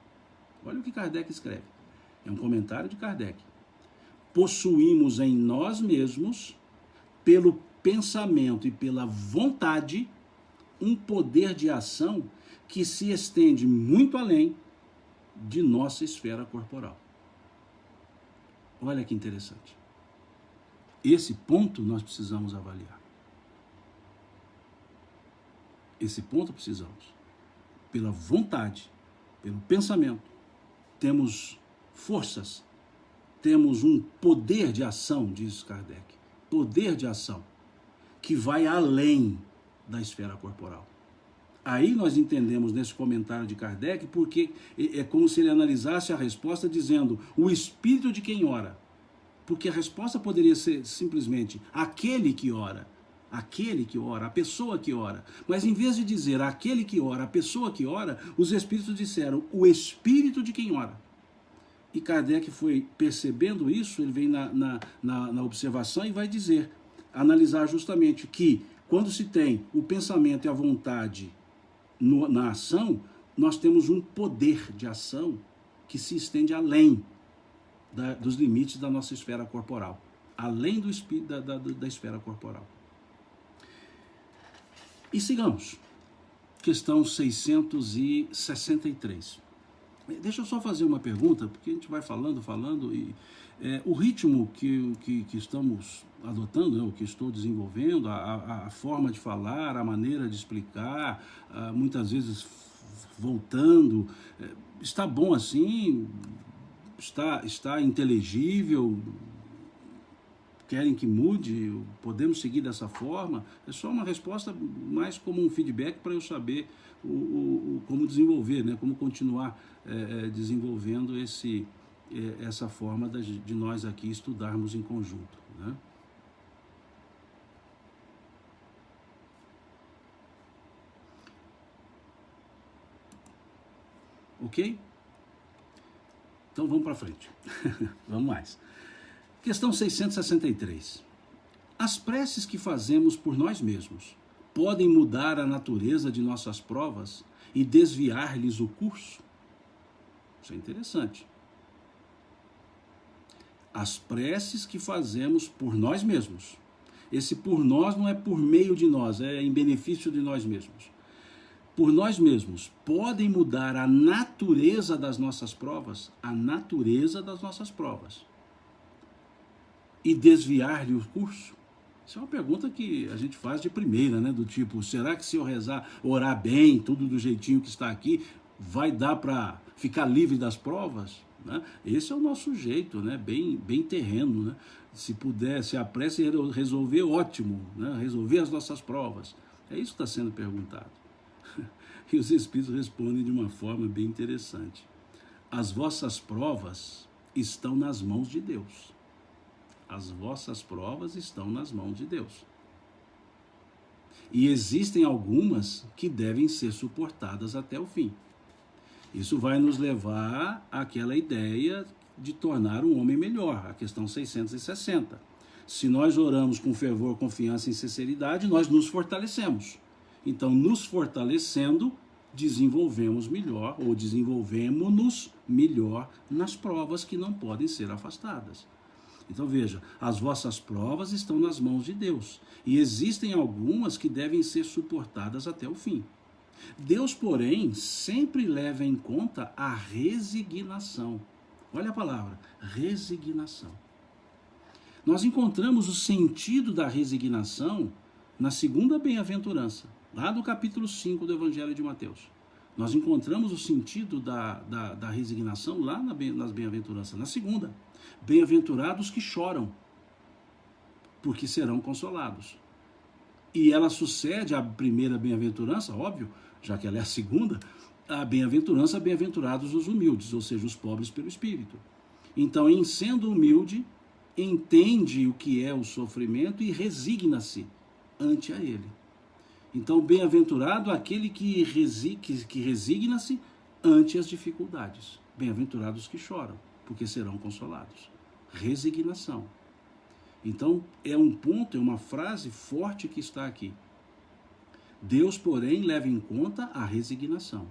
Olha o que Kardec escreve. É um comentário de Kardec. Possuímos em nós mesmos, pelo pensamento e pela vontade, um poder de ação que se estende muito além de nossa esfera corporal. Olha que interessante. Esse ponto nós precisamos avaliar. Esse ponto precisamos. Pela vontade, pelo pensamento, temos forças, temos um poder de ação, diz Kardec. Poder de ação que vai além da esfera corporal. Aí nós entendemos nesse comentário de Kardec, porque é como se ele analisasse a resposta dizendo o espírito de quem ora. Porque a resposta poderia ser simplesmente aquele que ora, a pessoa que ora. Mas em vez de dizer aquele que ora, a pessoa que ora, os espíritos disseram o espírito de quem ora. E Kardec foi percebendo isso, ele vem na observação e vai dizer, analisar justamente que quando se tem o pensamento e a vontade na ação, nós temos um poder de ação que se estende além dos limites da nossa esfera corporal, além do espírito da esfera corporal. E sigamos. Questão 663. Deixa eu só fazer uma pergunta, porque a gente vai falando, e o ritmo que estamos adotando, né, o que estou desenvolvendo, a forma de falar, a maneira de explicar, muitas vezes voltando, está bom assim? Está inteligível? Querem que mude? Podemos seguir dessa forma? É só uma resposta mais como um feedback para eu saber como desenvolver, né? Como continuar desenvolvendo essa forma de nós aqui estudarmos em conjunto, né? Ok? Então vamos para frente. Vamos mais. Questão 663. As preces que fazemos por nós mesmos podem mudar a natureza de nossas provas e desviar-lhes o curso? Isso é interessante. As preces que fazemos por nós mesmos. Esse por nós não é por meio de nós, é em benefício de nós mesmos. Por nós mesmos, podem mudar a natureza das nossas provas? A natureza das nossas provas. E desviar-lhe o curso? Isso é uma pergunta que a gente faz de primeira, né? Do tipo, será que se eu orar bem, tudo do jeitinho que está aqui, vai dar para ficar livre das provas? Né? Esse é o nosso jeito, né? Bem terreno, né? Se a prece resolver, ótimo, né? Resolver as nossas provas. É isso que está sendo perguntado. E os Espíritos respondem de uma forma bem interessante. As vossas provas estão nas mãos de Deus. As vossas provas estão nas mãos de Deus. E existem algumas que devem ser suportadas até o fim. Isso vai nos levar àquela ideia de tornar um homem melhor, a questão 660. Se nós oramos com fervor, confiança e sinceridade, nós nos fortalecemos. Então, nos fortalecendo, desenvolvemos melhor, ou desenvolvemos-nos melhor nas provas que não podem ser afastadas. Então veja, as vossas provas estão nas mãos de Deus, e existem algumas que devem ser suportadas até o fim. Deus, porém, sempre leva em conta a resignação. Olha a palavra, resignação. Nós encontramos o sentido da resignação na segunda bem-aventurança, lá do capítulo 5 do Evangelho de Mateus. Nós encontramos o sentido da resignação lá nas bem-aventuranças, na segunda. Bem-aventurados que choram, porque serão consolados. E ela sucede à primeira bem-aventurança, óbvio, já que ela é a segunda, a bem-aventurança, bem-aventurados os humildes, ou seja, os pobres pelo Espírito. Então, em sendo humilde, entende o que é o sofrimento e resigna-se ante a ele. Então, bem-aventurado aquele que resigna-se ante as dificuldades. Bem-aventurados que choram, porque serão consolados. Resignação. Então, é um ponto, é uma frase forte que está aqui. Deus, porém, leva em conta a resignação.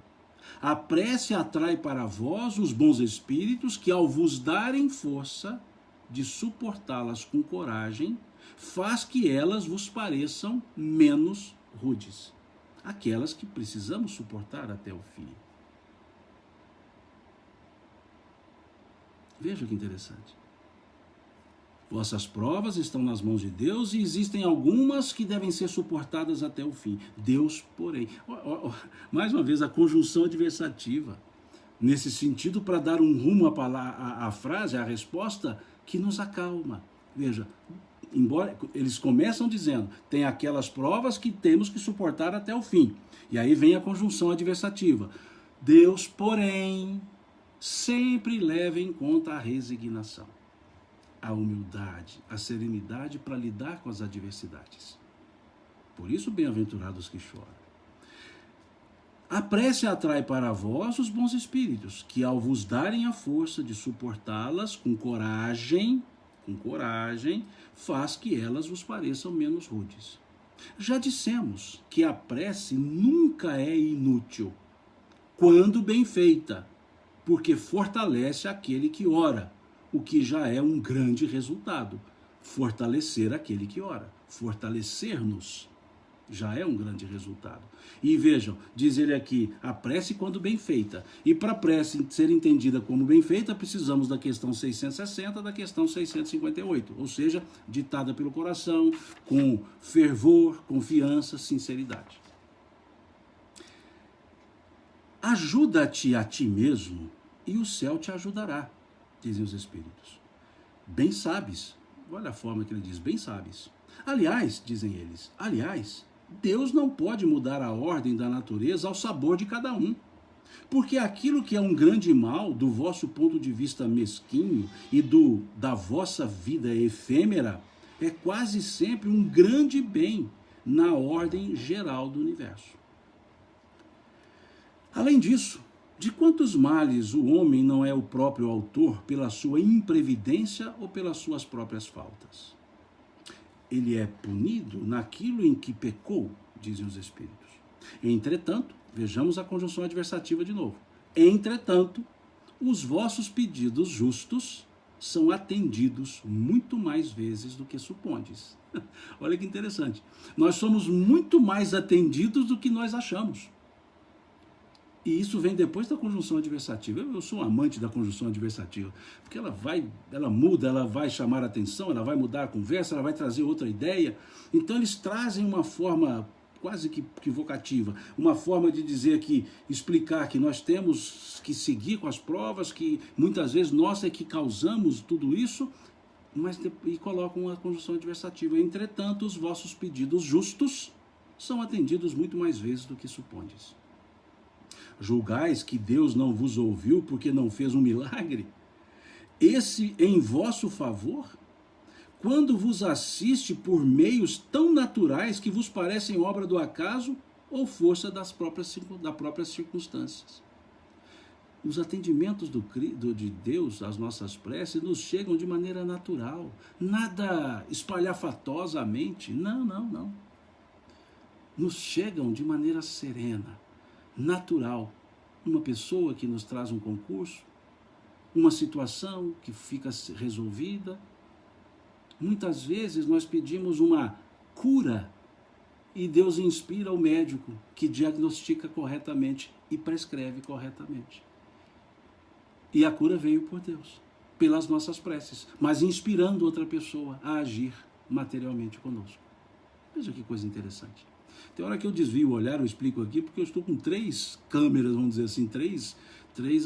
A prece atrai para vós os bons espíritos que, ao vos darem força de suportá-las com coragem, faz que elas vos pareçam menos rudes. Aquelas que precisamos suportar até o fim. Veja que interessante. Vossas provas estão nas mãos de Deus e existem algumas que devem ser suportadas até o fim. Deus, porém. Mais uma vez, a conjunção adversativa. Nesse sentido, para dar um rumo à frase, à resposta, que nos acalma. Veja, embora eles começam dizendo, tem aquelas provas que temos que suportar até o fim. E aí vem a conjunção adversativa. Deus, porém, sempre leva em conta a resignação, a humildade, a serenidade para lidar com as adversidades. Por isso, bem-aventurados que choram. A prece atrai para vós os bons espíritos, que ao vos darem a força de suportá-las com coragem, faz que elas vos pareçam menos rudes. Já dissemos que a prece nunca é inútil, quando bem feita, porque fortalece aquele que ora, o que já é um grande resultado. Fortalecer aquele que ora, fortalecer-nos, já é um grande resultado. E vejam, diz ele aqui, a prece quando bem feita. E para a prece ser entendida como bem feita, precisamos da questão 660, da questão 658. Ou seja, ditada pelo coração, com fervor, confiança, sinceridade. Ajuda-te a ti mesmo e o céu te ajudará, dizem os Espíritos. Bem sabes, olha a forma que ele diz, bem sabes. Aliás, dizem eles, Deus não pode mudar a ordem da natureza ao sabor de cada um. Porque aquilo que é um grande mal, do vosso ponto de vista mesquinho e da vossa vida efêmera, é quase sempre um grande bem na ordem geral do universo. Além disso, de quantos males o homem não é o próprio autor pela sua imprevidência ou pelas suas próprias faltas? Ele é punido naquilo em que pecou, dizem os Espíritos. Entretanto, vejamos a conjunção adversativa de novo. Entretanto, os vossos pedidos justos são atendidos muito mais vezes do que supondes. Olha que interessante. Nós somos muito mais atendidos do que nós achamos. E isso vem depois da conjunção adversativa. Eu sou um amante da conjunção adversativa, porque ela muda, ela vai chamar a atenção, ela vai mudar a conversa, ela vai trazer outra ideia. Então eles trazem uma forma quase que vocativa, uma forma de dizer que, explicar que nós temos que seguir com as provas, que muitas vezes nós é que causamos tudo isso, e colocam a conjunção adversativa. Entretanto, os vossos pedidos justos são atendidos muito mais vezes do que supondes. Julgais que Deus não vos ouviu porque não fez um milagre? Esse em vosso favor? Quando vos assiste por meios tão naturais que vos parecem obra do acaso ou força das próprias circunstâncias? Os atendimentos de Deus às nossas preces nos chegam de maneira natural, nada espalhafatosamente, não. Nos chegam de maneira serena, natural. Uma pessoa que nos traz um concurso, uma situação que fica resolvida. Muitas vezes nós pedimos uma cura e Deus inspira o médico que diagnostica corretamente e prescreve corretamente. E a cura veio por Deus, pelas nossas preces, mas inspirando outra pessoa a agir materialmente conosco. Veja que coisa interessante. Tem hora que eu desvio o olhar, eu explico aqui, porque eu estou com 3 câmeras, vamos dizer assim, três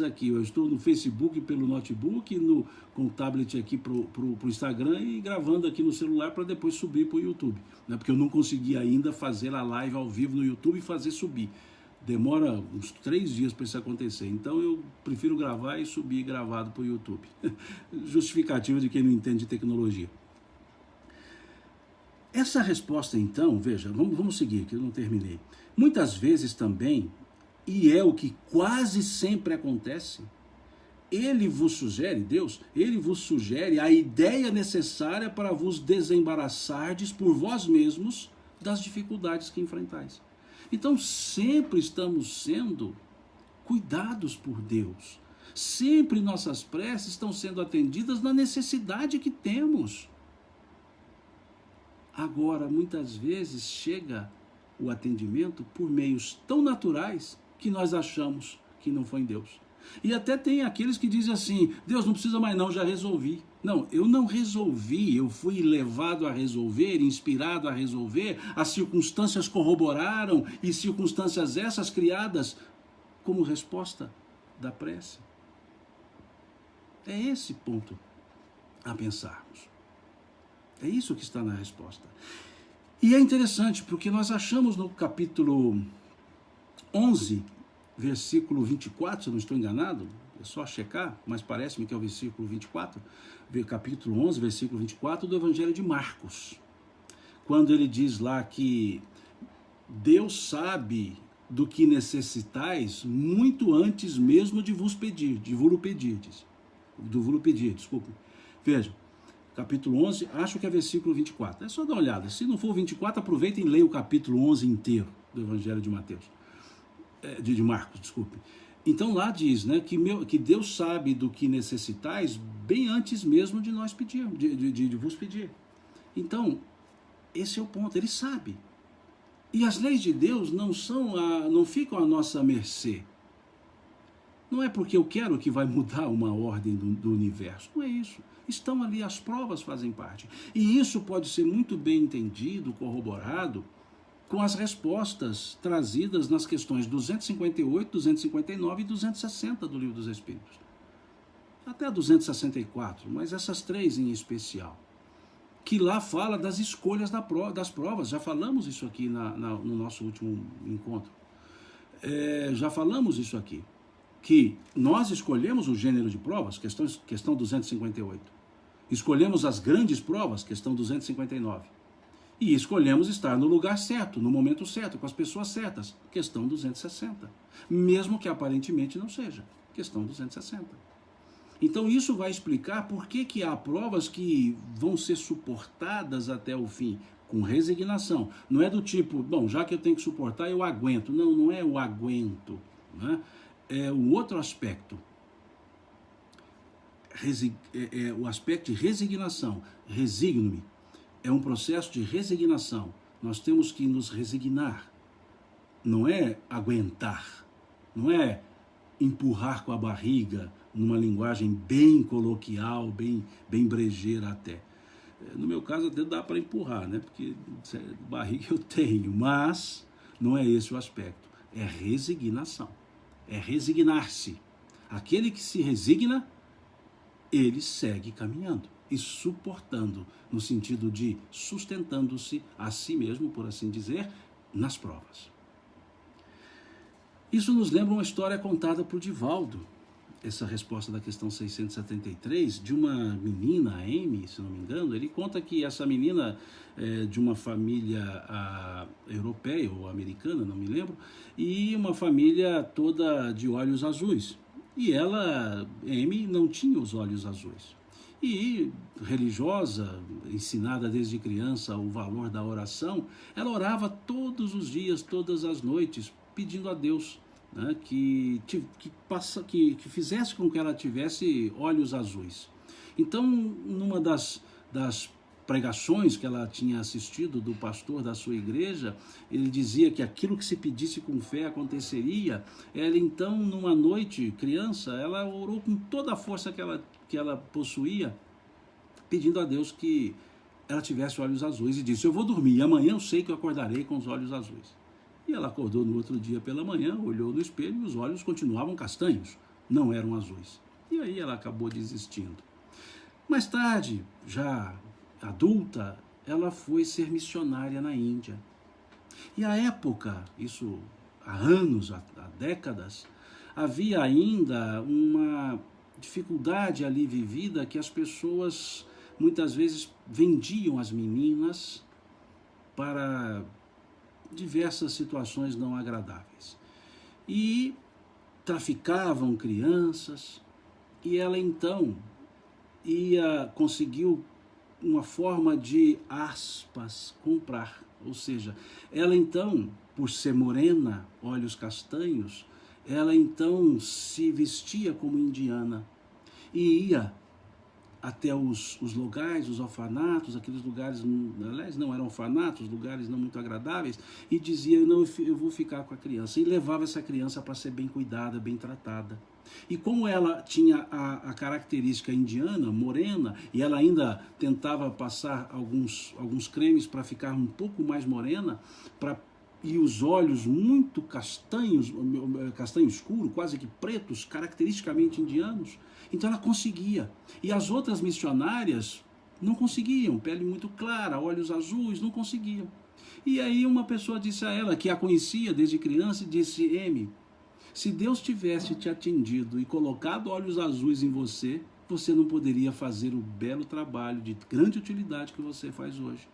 aqui. Eu estou no Facebook pelo notebook, com o tablet aqui para o Instagram e gravando aqui no celular para depois subir para o YouTube. Né? Porque eu não consegui ainda fazer a live ao vivo no YouTube e fazer subir. Demora uns 3 dias para isso acontecer. Então eu prefiro gravar e subir gravado para o YouTube. Justificativa de quem não entende de tecnologia. Essa resposta, então, veja, vamos seguir, que eu não terminei. Muitas vezes também, e é o que quase sempre acontece, ele vos sugere, Deus, ele vos sugere a ideia necessária para vos desembaraçardes por vós mesmos das dificuldades que enfrentais. Então, sempre estamos sendo cuidados por Deus. Sempre nossas preces estão sendo atendidas na necessidade que temos. Agora, muitas vezes chega o atendimento por meios tão naturais que nós achamos que não foi em Deus. E até tem aqueles que dizem assim, Deus não precisa mais não, já resolvi. Não, eu não resolvi, eu fui levado a resolver, inspirado a resolver, as circunstâncias corroboraram, e circunstâncias essas criadas como resposta da prece. É esse ponto a pensarmos. É isso que está na resposta. E é interessante, porque nós achamos no capítulo 11, versículo 24, se eu não estou enganado, é só checar, mas parece-me que é o versículo 24, capítulo 11, versículo 24 do Evangelho de Marcos, quando ele diz lá que Deus sabe do que necessitais muito antes mesmo de vos pedir, desculpe. Vejam, capítulo 11, acho que é versículo 24. É só dar uma olhada. Se não for 24, aproveitem e leiam o capítulo 11 inteiro do Evangelho de Mateus. De Marcos, desculpe. Então lá diz, né, que Deus sabe do que necessitais bem antes mesmo de nós pedirmos, de vos pedir. Então, esse é o ponto, ele sabe. E as leis de Deus não ficam à nossa mercê. Não é porque eu quero que vai mudar uma ordem do universo, não é isso. Estão ali, as provas fazem parte. E isso pode ser muito bem entendido, corroborado, com as respostas trazidas nas questões 258, 259 e 260 do Livro dos Espíritos. Até a 264, mas essas 3 em especial. Que lá fala das escolhas das provas. Já falamos isso aqui no nosso último encontro. Já falamos isso aqui. Que nós escolhemos o gênero de provas, questão 258. Escolhemos as grandes provas, questão 259. E escolhemos estar no lugar certo, no momento certo, com as pessoas certas, questão 260. Mesmo que aparentemente não seja, questão 260. Então isso vai explicar por que há provas que vão ser suportadas até o fim, com resignação. Não é do tipo, bom, já que eu tenho que suportar, eu aguento. Não, não é o aguento, né? É o outro aspecto. O aspecto de resignação. Resigno-me. É um processo de resignação. Nós temos que nos resignar. Não é aguentar. Não é empurrar com a barriga, numa linguagem bem coloquial, bem brejeira até. No meu caso até dá para empurrar, né? Porque barriga eu tenho, mas não é esse o aspecto. É resignação. É resignar-se. Aquele que se resigna, ele segue caminhando e suportando, no sentido de sustentando-se a si mesmo, por assim dizer, nas provas. Isso nos lembra uma história contada por Divaldo, essa resposta da questão 673, de uma menina, a Amy, se não me engano. Ele conta que essa menina é de uma família europeia ou americana, não me lembro, e uma família toda de olhos azuis. E ela, Amy, não tinha os olhos azuis. E religiosa, ensinada desde criança o valor da oração, ela orava todos os dias, todas as noites, pedindo a Deus, né, que fizesse com que ela tivesse olhos azuis. Então, numa das pregações que ela tinha assistido do pastor da sua igreja, ele dizia que aquilo que se pedisse com fé aconteceria. Ela então, numa noite, criança, ela orou com toda a força que ela possuía, pedindo a Deus que ela tivesse olhos azuis, e disse: eu vou dormir, e amanhã eu sei que eu acordarei com os olhos azuis. E ela acordou no outro dia pela manhã, olhou no espelho e os olhos continuavam castanhos, não eram azuis. E aí ela acabou desistindo. Mais tarde, já adulta, ela foi ser missionária na Índia. E à época, isso há anos, há décadas, havia ainda uma dificuldade ali vivida, que as pessoas muitas vezes vendiam as meninas para diversas situações não agradáveis. E traficavam crianças, e ela então conseguiu uma forma de, aspas, comprar. Ou seja, ela então, por ser morena, olhos castanhos, ela então se vestia como indiana e ia até os lugares, os orfanatos, aqueles lugares, aliás, não eram orfanatos, lugares não muito agradáveis, e dizia: não, eu vou ficar com a criança, e levava essa criança para ser bem cuidada, bem tratada. E como ela tinha a característica indiana, morena, e ela ainda tentava passar alguns cremes para ficar um pouco mais morena, e os olhos muito castanhos, castanho escuro, quase que pretos, caracteristicamente indianos, então ela conseguia. E as outras missionárias não conseguiam, pele muito clara, olhos azuis, não conseguiam. E aí uma pessoa disse a ela, que a conhecia desde criança, e disse: Amy, se Deus tivesse te atendido e colocado olhos azuis em você, você não poderia fazer o belo trabalho de grande utilidade que você faz hoje.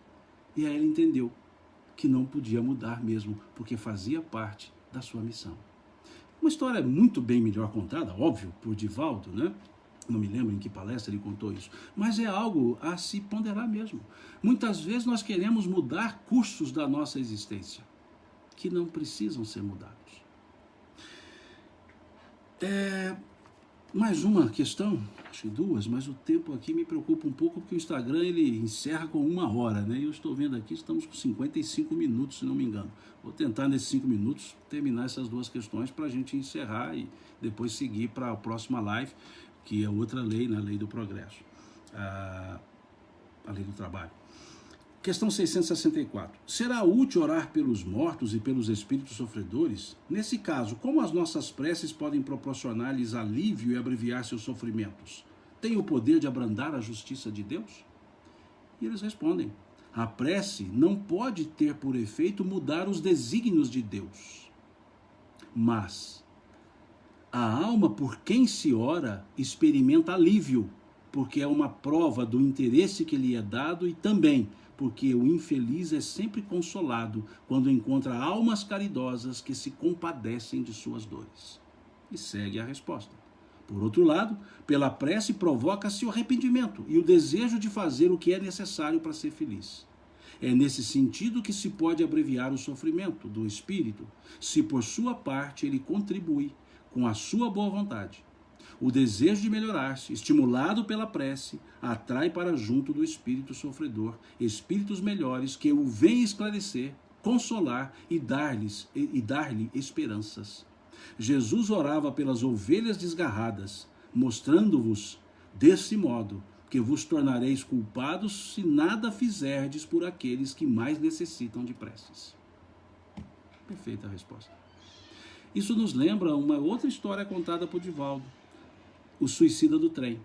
E aí ela entendeu que não podia mudar mesmo, porque fazia parte da sua missão. Uma história muito bem melhor contada, óbvio, por Divaldo, né? Não me lembro em que palestra ele contou isso, mas é algo a se ponderar mesmo. Muitas vezes nós queremos mudar cursos da nossa existência, que não precisam ser mudados. Mais uma questão, acho que duas, mas o tempo aqui me preocupa um pouco, porque o Instagram ele encerra com 1 hora, né? E eu estou vendo aqui, estamos com 55 minutos, se não me engano. Vou tentar nesses 5 minutos terminar essas duas questões para a gente encerrar e depois seguir para a próxima live, que é outra lei, né? A lei do progresso, a lei do trabalho. Questão 664. Será útil orar pelos mortos e pelos espíritos sofredores? Nesse caso, como as nossas preces podem proporcionar-lhes alívio e abreviar seus sofrimentos? Tem o poder de abrandar a justiça de Deus? E eles respondem: a prece não pode ter por efeito mudar os desígnios de Deus. Mas a alma por quem se ora experimenta alívio, porque é uma prova do interesse que lhe é dado, e também porque o infeliz é sempre consolado quando encontra almas caridosas que se compadecem de suas dores. E segue a resposta. Por outro lado, pela prece provoca-se o arrependimento e o desejo de fazer o que é necessário para ser feliz. É nesse sentido que se pode abreviar o sofrimento do espírito, se por sua parte ele contribui com a sua boa vontade. O desejo de melhorar-se, estimulado pela prece, atrai para junto do espírito sofredor espíritos melhores que o vêm esclarecer, consolar e dar-lhe esperanças. Jesus orava pelas ovelhas desgarradas, mostrando-vos, desse modo, que vos tornareis culpados se nada fizerdes por aqueles que mais necessitam de preces. Perfeita a resposta. Isso nos lembra uma outra história contada por Divaldo, o suicida do trem,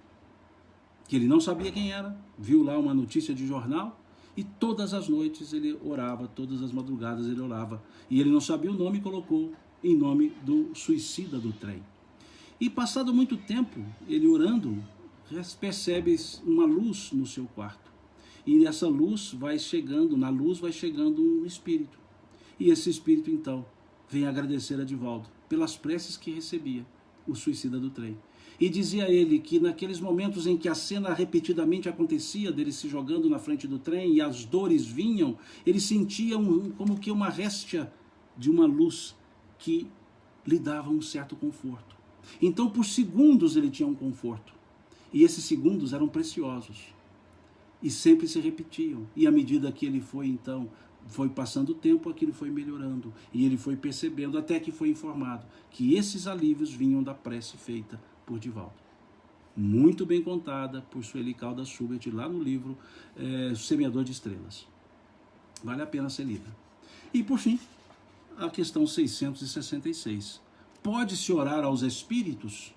que ele não sabia quem era, viu lá uma notícia de jornal e todas as noites ele orava, todas as madrugadas ele orava, e ele não sabia o nome e colocou em nome do suicida do trem. E passado muito tempo, ele orando, percebe uma luz no seu quarto, e essa luz vai chegando, na luz vai chegando um espírito, e esse espírito então vem agradecer a Divaldo pelas preces que recebia. o suicida do trem. E dizia ele que naqueles momentos em que a cena repetidamente acontecia, dele se jogando na frente do trem e as dores vinham, ele sentia como que uma réstia de uma luz que lhe dava um certo conforto. Então, por segundos ele tinha um conforto. E esses segundos eram preciosos. E sempre se repetiam. E à medida que ele foi passando o tempo, aquilo foi melhorando. E ele foi percebendo, até que foi informado, que esses alívios vinham da prece feita por Divaldo. Muito bem contada por Sueli Caldas Schubert, lá no livro Semeador de Estrelas. Vale a pena ser lida. E por fim, a questão 666. Pode-se orar aos espíritos?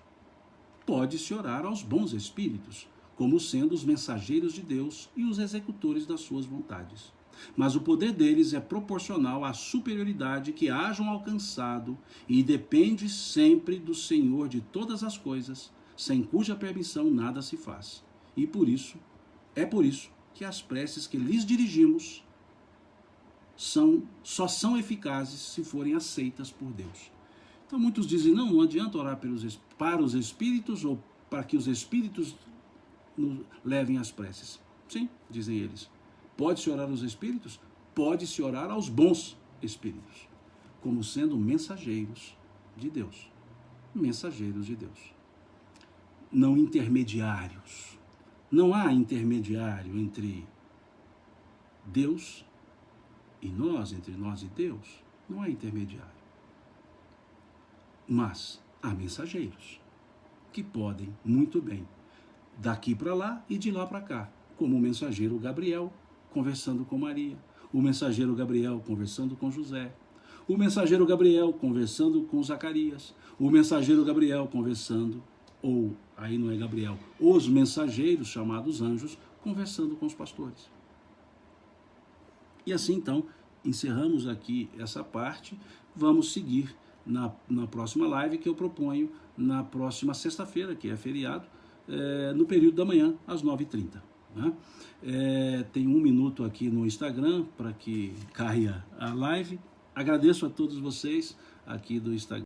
Pode-se orar aos bons espíritos, como sendo os mensageiros de Deus e os executores das suas vontades. Mas o poder deles é proporcional à superioridade que hajam alcançado e depende sempre do Senhor de todas as coisas, sem cuja permissão nada se faz. E por isso que as preces que lhes dirigimos só são eficazes se forem aceitas por Deus. Então muitos dizem, não adianta orar para os espíritos ou para que os espíritos nos levem às preces. Sim, dizem eles. Pode-se orar aos espíritos? Pode-se orar aos bons espíritos, como sendo mensageiros de Deus. Mensageiros de Deus. Não intermediários. Não há intermediário entre Deus e nós, entre nós e Deus. Não há intermediário. Mas há mensageiros que podem muito bem daqui para lá e de lá para cá, como o mensageiro Gabriel conversando com Maria, o mensageiro Gabriel conversando com José, o mensageiro Gabriel conversando com Zacarias, o mensageiro Gabriel conversando, ou aí não é Gabriel, os mensageiros chamados anjos conversando com os pastores. E assim então encerramos aqui essa parte. Vamos seguir na próxima live que eu proponho na próxima sexta-feira, que é feriado, no período da manhã, às 9h30. Né? Tem 1 minuto aqui no Instagram para que caia a live. Agradeço a todos vocês aqui do Instagram.